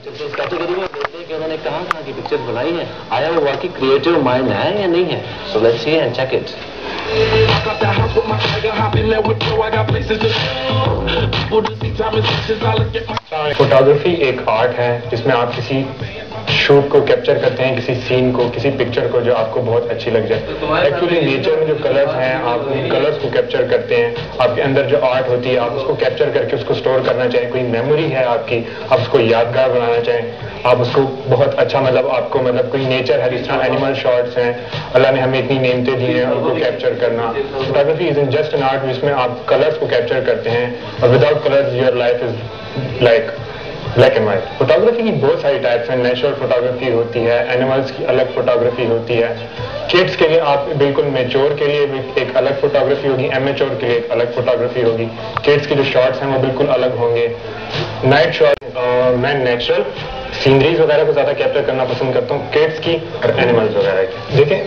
इस कैटेगरी में देखते हैं कि उन्होंने कहाँ की पिक्चर बनाई है, आया वो वाकई क्रिएटिव माइंड है या नहीं है. So let's see and check it. Photography एक आर्ट है जिसमें आप किसी शूट को कैप्चर करते हैं, किसी सीन को, किसी पिक्चर को जो आपको बहुत अच्छी लग जाए. एक्चुअली नेचर में जो कलर्स हैं, आप उन कलर्स को कैप्चर करते हैं. आपके अंदर जो आर्ट होती है, आप उसको कैप्चर करके उसको स्टोर करना चाहें. कोई मेमोरी है आपकी, आप उसको यादगार बनाना चाहें, आप उसको बहुत अच्छा आपको कोई नेचर है, जिस तरह एनिमल शॉट्स हैं, अल्लाह ने हमें इतनी नेमतें दी हैं, उनको कैप्चर करना. Photography is in just an art जिसमें आप कलर्स को कैप्चर करते हैं, और without colours your life is like black and white. Photography की बहुत सारी टाइप्स हैं. नेचुरल फोटोग्राफी होती है, एनिमल्स की अलग फोटोग्राफी होती है. किड्स के लिए आप बिल्कुल मेच्योर के लिए एक अलग फोटोग्राफी होगी, एमेच्योर के लिए एक अलग फोटोग्राफी होगी. किड्स के जो शॉट्स हैं वो बिल्कुल अलग होंगे. नाइट शॉट मैं नेचुरल सीनरीज वगैरह को ज़्यादा कैप्चर करना पसंद करता हूँ, किड्स की और एनिमल्स वगैरह की. देखें,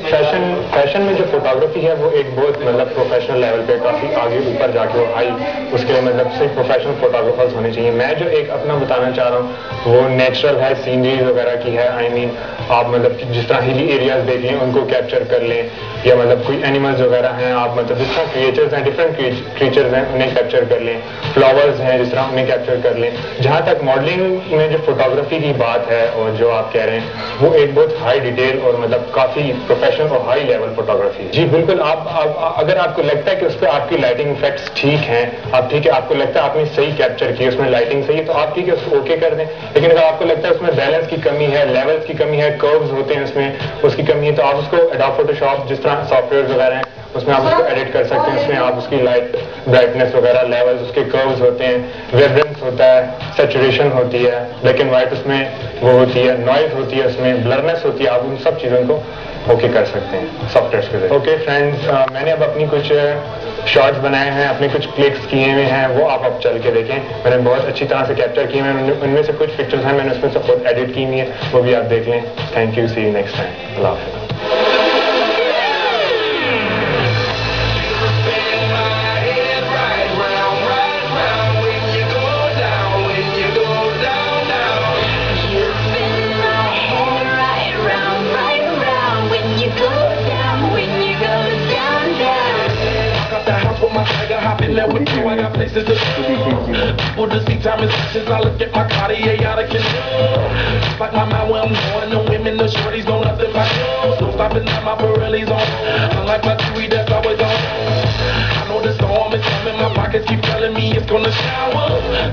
फैशन में जो फोटोग्राफी है वो एक बहुत प्रोफेशनल लेवल पे काफ़ी आगे ऊपर जाके वो हाई, उसके लिए सिर्फ प्रोफेशनल फोटोग्राफर्स होने चाहिए. मैं जो एक अपना बताना चाह रहा हूँ वो नेचुरल है, सीनरीज वगैरह की है. आई मीन आप जिस तरह हिली एरियाज देख लें उनको कैप्चर कर लें, या कोई एनिमल्स वगैरह हैं, आप जिस तरह क्रिएचर्स हैं, डिफरेंट क्रिएचर्स हैं, उन्हें कैप्चर कर लें. फ्लावर्स हैं जिस तरह उन्हें कैप्चर कर लें. जहाँ तक मॉडलिंग में जो फोटोग्राफी की बात है और जो आप कह रहे हैं वो एक बहुत हाई डिटेल और काफ़ी प्रोफेशनल और हाई लेवल फोटोग्राफी है. जी बिल्कुल. आप अगर आपको लगता है कि उस पर आपकी लाइटिंग इफेक्ट्स ठीक हैं, आप ठीक है, आपको लगता है आपने सही कैप्चर की, उसमें लाइटिंग सही है, तो आप ठीक है उसको ओके कर दें. लेकिन अगर आपको लगता है उसमें बैलेंस की कमी है, लेवल्स की कमी है, कर्व्स होते हैं उसमें, उसकी कमी है, तो आप उसको एडोब फोटोशॉप जिस तरह सॉफ्टवेयर वगैरह हैं उसमें आप उसको एडिट कर सकते हैं. उसमें आप उसकी लाइट ब्राइटनेस वगैरह, लेवल्स, उसके कर्व्स होते हैं, वेवरेंस होता है, सैचुरेशन होती है, ब्लैक एंड वाइट उसमें वो होती है, नॉइज होती है, उसमें ब्लरनेस होती है. आप उन सब चीज़ों को ओके कर सकते हैं सॉफ्टवेयर के जरिए. ओके फ्रेंड्स, मैंने अब अपनी कुछ शॉट्स बनाए हैं, अपने कुछ क्लिक्स किए हुए हैं, वो आप चल के देखें. मैंने बहुत अच्छी तरह से कैप्चर किए हैं. उनमें से कुछ पिक्चर्स हैं मैंने उसमें से खुद एडिट की हुई है, वो भी आप देख लें. Thank you, see you next time. अल्लाह हाफ़िज़. I got places to go. People to see time and sessions. I look at my Cartier out of control. Like my mind where I'm going. No women, no shorties, no nothing but you. So stopping at my Pirelli's on. Unlike my Chewy that's always on. I know the storm is coming. My pockets keep telling me it's gonna shower.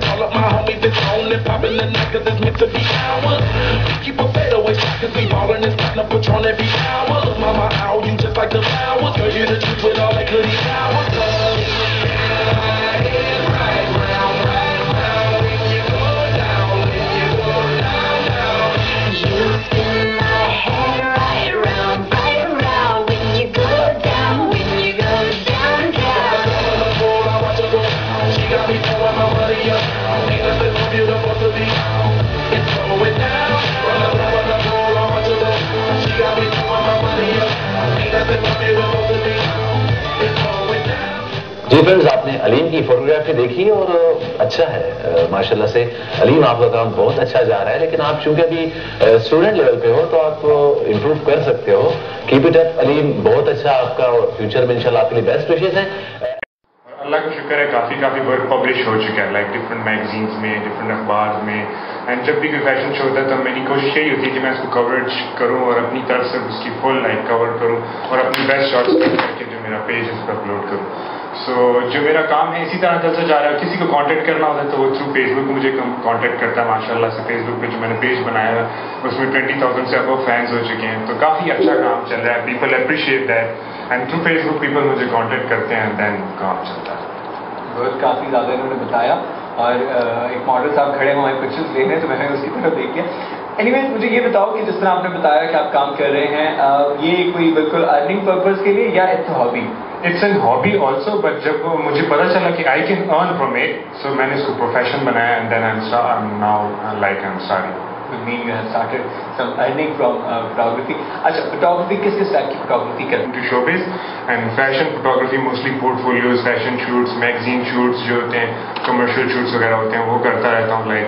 Call up my homies that's on and popping the night 'cause it's meant to be ours. We keep a fadeaway shot 'cause we ballin' and starting to Patron every hour. Mama, how you just like the flowers. Girl, you the truth with all that goody powers. जी friends, आपने अलीम की photography देखी और अच्छा है माशाल्लाह से. अलीम, आपका काम बहुत अच्छा जा रहा है, लेकिन आप चूंकि अभी स्टूडेंट लेवल पे हो तो आप इम्प्रूव कर सकते हो. कीप इट अप अलीम, बहुत अच्छा आपका, और फ्यूचर में इंशाल्लाह आपके लिए बेस्ट विशेस हैं. अल्लाह का शुक्र है काफ़ी वर्क पब्लिश हो चुका है, लाइक डिफरेंट मैगजीन्स में, डिफरेंट अखबार में. एंड जब भी कोई फैशन शो होता है तो मेरी कोशिश यही होती है कि मैं उसको कवरेज करूँ और अपनी तरफ से उसकी फुल लाइक कवर करूँ और अपनी बेस्ट शॉट्स करके जो मेरा पेज है उस पर अपलोड करूँ. सो जो मेरा काम है इसी तरह चलता जा रहा है. किसी को कांटेक्ट करना होता है तो वो थ्रू फेसबुक मुझे कांटेक्ट करता है. माशाल्लाह से फेसबुक पे जो मैंने पेज बनाया है उसमें 20,000 से अब फैंस हो चुके हैं, तो काफ़ी अच्छा काम चल रहा है. People appreciate that, and through Facebook people मुझे कांटेक्ट करते हैं, देन काम चलता है. बहुत काफ़ी ज़्यादा इन्होंने बताया, और एक मॉडल साहब खड़े हमारे पिक्चर्स ले रहे हैं तो मैंने उसकी तरफ देख के. एनीवे, मुझे ये बताओ कि जिस तरह आपने बताया कि आप काम कर रहे हैं, ये कोई बिल्कुल अर्निंग पर्पस के लिए या it's hobby? It's an hobby also, but जब मुझे पता चला कि I can earn from it, so मैंने इसको प्रोफेशन बनाया, and then I am now like I am starting. with me you have started some earning from photography. अच्छा, photography किस टाइप की photography करते हैं? Showbiz and fashion photography, mostly portfolios, fashion shoots, magazine shoots जो होते हैं, commercial shoots वगैरह होते हैं, वो करता रहता हूँ. लाइक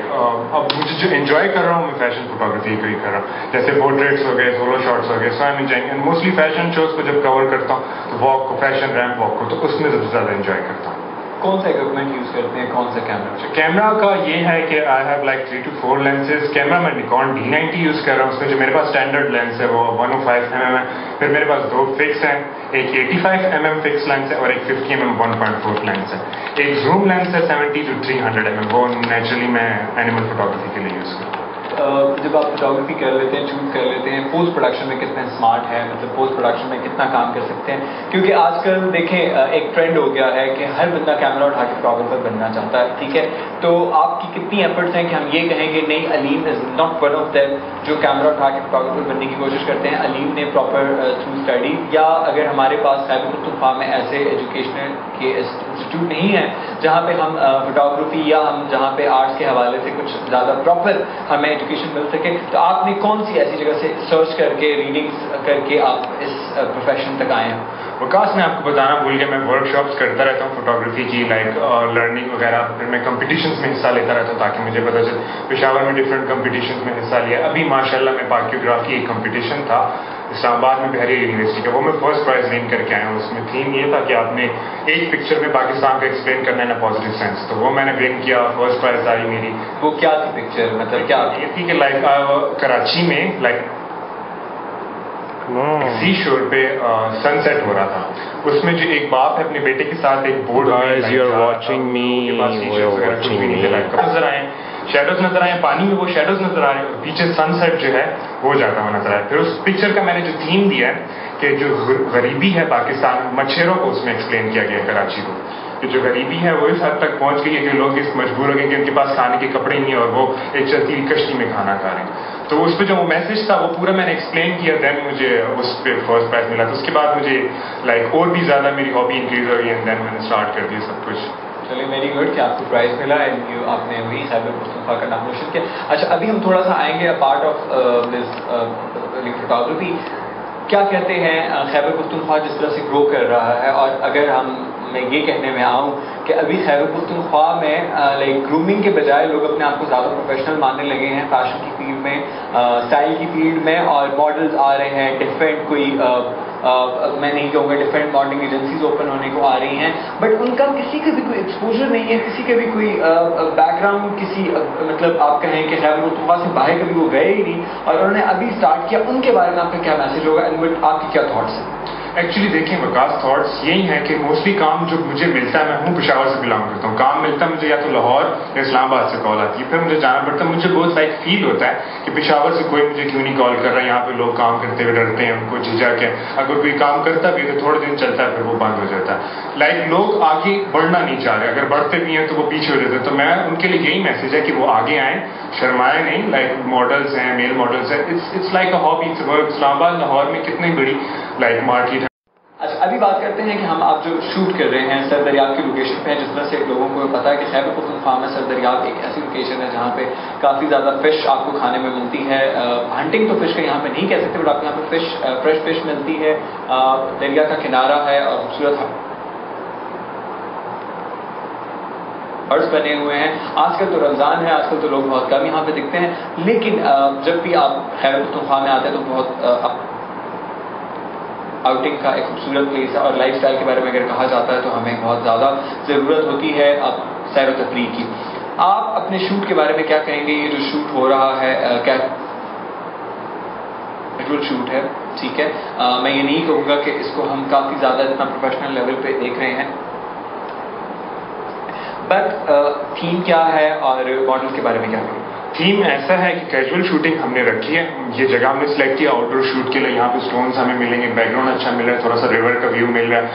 अब मुझे जो enjoy कर रहा हूँ मैं fashion photography को ही कर रहा हूँ. जैसे portraits हो गए, solo shots हो गए, so I'm enjoying. And mostly fashion shows को जब cover करता हूँ, तो walk को, fashion ramp walk को, तो उसमें सबसे ज़्यादा enjoy करता हूँ. कौन सा इक्विपमेंट यूज करते हैं, कौन सा कैमरा? कैमरा का ये है कि I have like 3 to 4 lenses. Camera मैं निकॉन D90 यूज कर रहा हूँ. उसमें जो मेरे पास स्टैंडर्ड लेंस है वो 105mm है. फिर मेरे पास 2 फिक्स हैं, एक 85mm फिक्स लेंस है और एक 50mm 1.4 लेंस है. एक जूम लेंस है 70 to 300mm, वो नेचुरली मैं एनिमल फोटोग्राफी के लिए यूज करता हूँ. जब आप फोटोग्राफी कर लेते हैं, शूट कर लेते हैं, पोस्ट प्रोडक्शन में कितने स्मार्ट है, मतलब पोस्ट प्रोडक्शन में कितना काम कर सकते हैं? क्योंकि आजकल देखें एक ट्रेंड हो गया है कि हर बंदा कैमरा उठा के फोटोग्राफर बनना चाहता है, ठीक है? तो आपकी कितनी एफर्ट्स हैं कि हम ये कहेंगे नहीं Aleem is not one of them जो कैमरा उठा के फोटोग्राफर बनने की कोशिश करते हैं? अलीम ने प्रॉपर थ्रू स्टडी, या अगर हमारे पास खैबर पख्तूनख्वा में ऐसे एजुकेशनल के इंस्टीट्यूट नहीं है जहाँ पे हम फोटोग्राफी या हम जहाँ पे आर्ट्स के हवाले से कुछ ज़्यादा प्रॉपर हमें एजुकेशन मिल सके, तो आपने कौन सी ऐसी जगह से सर्च करके, रीडिंग्स करके आप इस प्रोफेशन तक आए हैं? वकास, मैं आपको बताना भूल गया, मैं वर्कशॉप्स करता रहता हूँ फोटोग्राफी की, लाइक लर्निंग वगैरह. फिर मैं कंपटीशंस में हिस्सा लेता रहता हूँ ताकि मुझे पता चले. पेशावर में डिफरेंट कंपटीशंस में हिस्सा लिया. अभी माशाल्लाह में पाकियोग्राफी एक कंपटीशन था इस्लामाबाद में बहरिया यूनिवर्सिटी का, वो मैं फर्स्ट प्राइज विन करके आया हूँ. उसमें थीम ये था कि आपने एक पिक्चर में पाकिस्तान को एक्सप्लेन करना है ना पॉजिटिव सेंस, तो वो मैंने विन किया. फर्स्ट प्राइज आई मेरी. वो क्या थी पिक्चर, मतलब क्या ये थी कि लाइक कराची में लाइक सी शोर पे सनसेट हो रहा था. उसमें जो एक बाप है अपने बेटे के साथ एक बोर्ड नजर आए, शेडोज नजर आए, पानी में वो शेडोज नजर आ रहे हैं, पीछे सनसेट जो है वो जाता हुआ नजर आया. फिर उस पिक्चर का मैंने जो थीम दिया है कि जो गरीबी है पाकिस्तान, मच्छरों को उसमें एक्सप्लेन किया गया कराची को, कि जो गरीबी है वो इस हद तक पहुंच गई है कि लोग इस मजबूर हो गए कि उनके पास खाने के कपड़े नहीं है और वो एक चलती हुई कश्ती में खाना खा रहे हैं. तो उस पर जो वो मैसेज था वो पूरा मैंने एक्सप्लेन किया, देन मुझे उस पर फर्स्ट प्राइज मिला. तो उसके बाद मुझे लाइक और भी ज़्यादा मेरी हॉबी इंक्रीज हो गई एंड देन मैंने स्टार्ट कर दिया सब कुछ. चलिए वेरी गुड कि आपको प्राइज मिला एंड यू आपने वही खैबर पख्तूनख्वा का नाम रोशन किया. अच्छा, अभी हम थोड़ा सा आएंगे पार्ट ऑफ दिस फोटोग्राफी. क्या कहते हैं खैबर पख्तूनख्वा जिस तरह से ग्रो कर रहा है, और अगर मैं ये कहने में आऊँ कि अभी खैबर पख्तूनख्वा में लाइक ग्रूमिंग के बजाय लोग अपने आप को ज़्यादा प्रोफेशनल मानने लगे हैं फैशन की फील्ड में, स्टाइल की फील्ड में, और मॉडल्स आ रहे हैं डिफरेंट, कोई मैं नहीं कहूँगा डिफरेंट मॉडलिंग एजेंसीज ओपन होने को आ रही हैं, बट उनका किसी का भी कोई एक्सपोजर नहीं है, किसी का भी कोई बैकग्राउंड, किसी मतलब आप कहें कि खैबर पख्तूनख्वा से बाहर कभी वो गए ही नहीं और उन्होंने अभी स्टार्ट किया. उनके बारे में आपका क्या मैसेज होगा एंड आपके क्या थॉट्स हैं? एक्चुअली देखिए वकास, थॉट्स यही है कि मोस्टली काम जो मुझे मिलता है, मैं हूँ पेशावर से बिलोंग करता हूँ, काम मिलता है मुझे या तो लाहौर या इस्लामाबाद से कॉल आती है, फिर मुझे जाना पड़ता है. मुझे बहुत लाइक फील होता है कि पेशावर से कोई मुझे क्यों नहीं कॉल कर रहा है. यहाँ पे लोग काम करते हुए डरते हैं, उनको झिझक है. अगर कोई काम करता भी है तो थोड़े दिन चलता है फिर वो बंद हो जाता है. लाइक लोग आगे बढ़ना नहीं चाह रहे, अगर बढ़ते भी हैं तो वो पीछे हो जाते हैं. तो मैं उनके लिए यही मैसेज है कि वो आगे आएँ, शर्माए नहीं. लाइक मॉडल्स हैं, मेल मॉडल्स हैं, it's like a hobby. Islamabad Lahore में कितनी बड़ी लाइक मार्केट है. अच्छा, अभी बात करते हैं कि आप जो शूट कर रहे हैं सर दरियाब की लोकेशन पे हैं. जिस तरह से लोगों को पता है कि खैबर पख्तूनख्वा में सर दरियाब एक ऐसी लोकेशन है जहाँ पे काफ़ी ज़्यादा फिश आपको खाने में मिलती है. हंटिंग तो फिश का यहाँ पे नहीं कह सकते, बट आपको यहाँ पे फ्रेश फिश मिलती है. दरिया का किनारा है और खूबसूरत हर्ट्स बने हुए हैं. आजकल तो रमज़ान है, आजकल तो लोग बहुत कम यहाँ पे दिखते हैं, लेकिन जब भी आप खैबर पख्तूनख्वा में आते हैं तो बहुत आउटिंग का एक खूबसूरत प्लेस है. और लाइफस्टाइल के बारे में अगर कहा जाता है तो हमें बहुत ज़्यादा ज़रूरत होती है अब सैर व तफरीह की. आप अपने शूट के बारे में क्या कहेंगे? ये जो शूट हो रहा है कैजुअल शूट है, ठीक है, मैं ये नहीं कहूँगा कि इसको हम काफ़ी ज़्यादा इतना प्रोफेशनल लेवल पे देख रहे हैं, बट थीम क्या है और मॉडल के बारे में क्या कहेंगे? थीम ऐसा है कि कैजुअल शूटिंग हमने रखी है. ये जगह हमने सिलेक्ट किया आउटडोर शूट के लिए. यहाँ पे स्टोन्स हमें मिलेंगे, बैकग्राउंड अच्छा मिल रहा है, थोड़ा सा रिवर का व्यू मिल रहा है,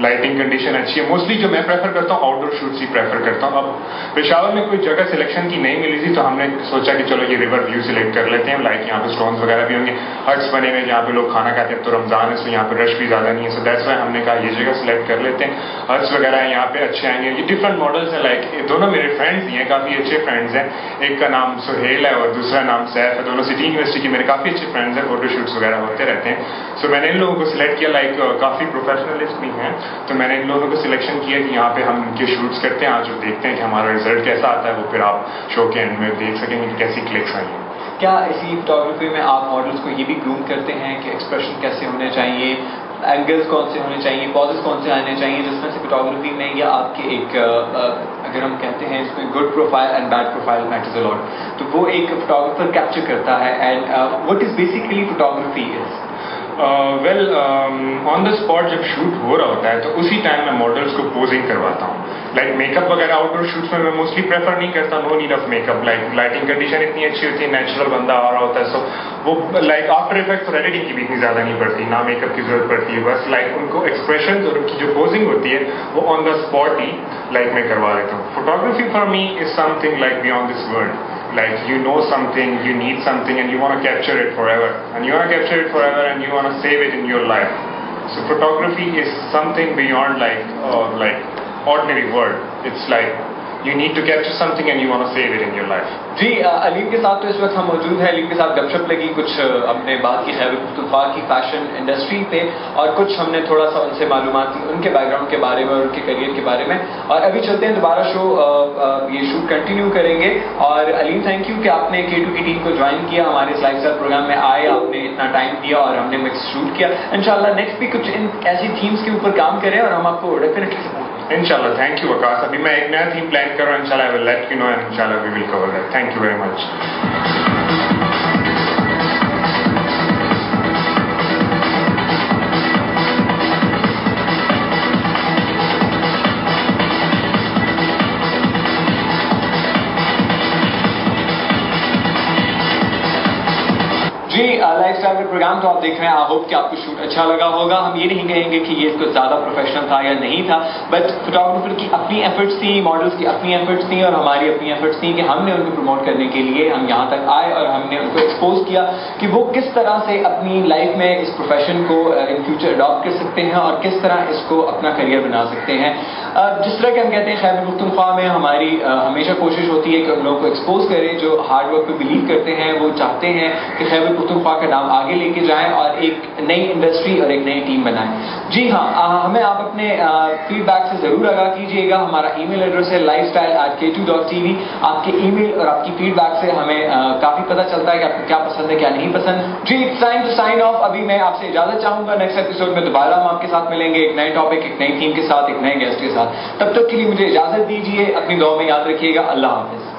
लाइटिंग कंडीशन अच्छी है. मोस्टली जो मैं प्रेफर करता हूँ आउटडोर शूट्स ही प्रेफर करता हूँ. अब पेशावर में कोई जगह सिलेक्शन की नहीं मिली थी तो हमने सोचा कि चलो ये रिवर व्यू सिलेक्ट कर लेते हैं. लाइक यहाँ पे स्टोन्स वगैरह भी होंगे, हट्स बने हुए जहाँ पे लोग खाना खाते हैं. तो रमजान है तो यहाँ पे रश भी ज़्यादा नहीं है, सो दैट्स वाई हमने कहा ये जगह सिलेक्ट कर लेते हैं. हट्स वगैरह यहाँ पे अच्छे आएंगे. ये डिफरेंट मॉडल्स हैं. लाइक दोनों मेरे फ्रेंड्स ही हैं, काफ़ी अच्छे फ्रेंड्स हैं. एक का नाम سہیل ہے اور دوسرا نام سیف ہے. دونوں سٹی یونیورسٹی کے میرے کافی اچھے فرینڈز ہیں, فوٹو شوٹس وغیرہ ہوتے رہتے ہیں. سو میں نے ان لوگوں کو سلیکٹ کیا, لائک کافی پروفیشنلسٹ بھی ہیں, تو میں نے ان لوگوں کو سلیکشن کیا کہ یہاں پہ ہم ان کے شوٹس کرتے ہیں. آج جو دیکھتے ہیں کہ ہمارا رزلٹ کیسا آتا ہے, وہ پھر آپ شو کے اینڈ میں دیکھ سکیں گے کہ کیسی کلکس آئی ہیں. کیا اسی فوٹوگرافی میں آپ ماڈلس کو یہ بھی گروم کرتے ہیں کہ ایکسپریشن کیسے ہونے چاہیے, اینگلز کون سے ہونے چاہیے, پوزز کون سے آنے چاہیے, جس میں سے فوٹوگرافی میں یا آپ کے ایک اگر ہم کہتے ہیں اس میں good profile and bad profile matters a lot, تو وہ ایک فوٹوگرافر کیپچر کرتا ہے. And what is basically photography is well on the spot جب شوٹ ہو رہا ہوتا ہے تو اسی ٹائم میں ماڈلس کو پوزنگ کرواتا ہوں. لائک میک اپ وغیرہ آؤٹ ڈور شوٹس میں موسٹلی پریفر نہیں کرتا, no need of make up. Like lighting condition اتنی اچھی ہوتی ہے, نیچرل بندہ آ رہا ہوتا ہے, سو وہ لائک آفٹر افیکٹس اور ایڈیٹنگ کی بھی اتنی زیادہ نہیں پڑتی, نہ میک اپ کی ضرورت پڑتی ہے. بس لائک ان کو ایکسپریشن اور ان کی جو پوزنگ ہوتی ہے وہ آن دا اسپاٹ ہی لائک میں کروا دیتا ہوں. Photography for me is some thing like beyond this world. Like you know something, you need something, and you want to capture it forever. And you want to capture it forever, and you want to save it in your life. So photography is something beyond like ordinary world. It's like you need to capture something and you want to save it in your life. جی علیم کے ساتھ تو اس وقت ہم موجود ہیں. علیم کے ساتھ گپ شپ لگی, کچھ اپنے بات کی خیبر پختونخوا کی فیشن انڈسٹری پہ, اور کچھ ہم نے تھوڑا سا ان سے معلومات کی ان کے بیک گراؤنڈ کے بارے میں اور ان کے کریئر کے بارے میں. اور ابھی چلتے ہیں دوبارہ شو, یہ شوٹ کنٹینیو کریں گے. اور علیم تھینک یو کہ آپ نے K2 کی ٹیم کو جوائن کیا, ہمارے اس لائف اسٹائل پروگرام میں آئے, آپ نے اتنا ٹائم دیا اور ہم نے مکس شوٹ کیا. انشاءاللہ نیکسٹ بھی کچھ ان ایسی تھیمس کے اوپر کام کریں اور ہم آپ کو ڈیفینیٹلی سپورٹ. انشاءاللہ. تھینک یو وکاس. ابھی میں ایک نیا تھیم پلان کر رہا ہوں, انشاءاللہ I will let you know and inshallah we will cover that. Thank you very much. جی لائف اسٹائل کا پروگرام تو آپ دیکھ رہے ہیں. آئی ہوپ کہ آپ کو شوٹ اچھا لگا ہوگا. ہم یہ نہیں کہیں گے کہ یہ کچھ زیادہ پروفیشنل تھا یا نہیں تھا, بٹ فوٹوگرافر کی اپنی ایفرٹس تھیں, ماڈلس کی اپنی ایفرٹس تھیں, اور ہماری اپنی ایفرٹس تھیں کہ ہم نے ان کو پروموٹ کرنے کے لیے ہم یہاں تک آئے اور ہم نے ان کو ایکسپوز کیا کہ وہ کس طرح سے اپنی لائف میں اس پروفیشن کو ان فیوچر اڈاپٹ کر سکتے ہیں اور کس طرح اس کو اپنا کریئر بنا سکتے ہیں. جس طرح کہ ہم کہتے ہیں خیبر پختونخوا میں ہماری ہمیشہ کوشش ہوتی ہے کہ ان لوگوں کو ایکسپوز کریں جو ہارڈ ورک پہ بلیو کرتے ہیں, وہ چاہتے ہیں کہ خیبر پختونخوا کا نام آگے لے کے جائیں اور ایک نئی انڈسٹری اور ایک نئی ٹیم بنائیں. جی ہاں, ہمیں آپ اپنے فیڈ بیک سے ضرور آگاہ کیجیے گا. ہمارا ای میل ایڈریس ہے lifestyle@k2.tv. آپ کے ای میل اور آپ کی فیڈ بیک سے ہمیں کافی پتہ چلتا ہے کہ آپ کو کیا پسند ہے کیا نہیں پسند. جی it's time to sign off. ابھی میں آپ سے اجازت چاہوں گا. نیکسٹ ایپیسوڈ میں دوبارہ ہم آپ کے ساتھ ملیں گے, ایک نئے ٹاپک, ایک نئی تھیم کے ساتھ, ایک نئے گیسٹ کے ساتھ. تب تک کے لیے مجھے اجازت دیجیے. اپنی دعا میں یاد رکھیے گا. اللہ حافظ.